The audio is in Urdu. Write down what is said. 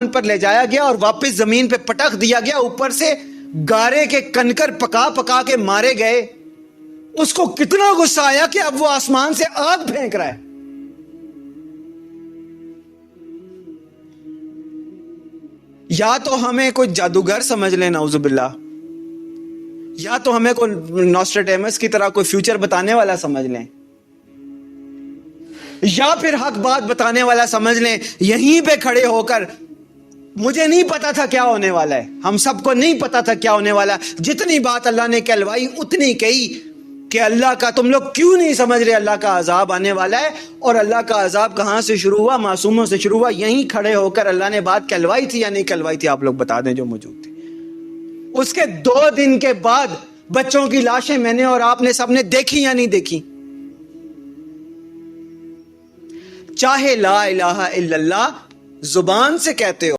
پر لے جایا گیا اور واپس زمین پہ پٹک دیا گیا, اوپر سے گارے کے کنکر پکا پکا کے مارے گئے. اس کو کتنا غصہ آیا کہ اب وہ آسمان سے آگ پھینک رہا ہے. یا تو ہمیں کوئی جادوگر سمجھ لیں نعوذ باللہ, یا تو ہمیں کوئی نوسٹراڈیمس کی طرح کوئی فیوچر بتانے والا سمجھ لیں, یا پھر حق بات بتانے والا سمجھ لیں. یہیں پہ کھڑے ہو کر مجھے نہیں پتا تھا کیا ہونے والا ہے, ہم سب کو نہیں پتا تھا کیا ہونے والا ہے. جتنی بات اللہ نے کہلوائی اتنی کہی کہ اللہ کا تم لوگ کیوں نہیں سمجھ رہے اللہ کا عذاب آنے والا ہے. اور اللہ کا عذاب کہاں سے شروع ہوا؟ معصوموں سے شروع ہوا. یہیں کھڑے ہو کر اللہ نے بات کہلوائی تھی یا نہیں کہلوائی تھی؟ آپ لوگ بتا دیں جو موجود تھے. اس کے 2 دن کے بعد بچوں کی لاشیں میں نے اور آپ نے سب نے دیکھی یا نہیں دیکھی؟ چاہے لا الہ الا اللہ زبان سے کہتے ہو,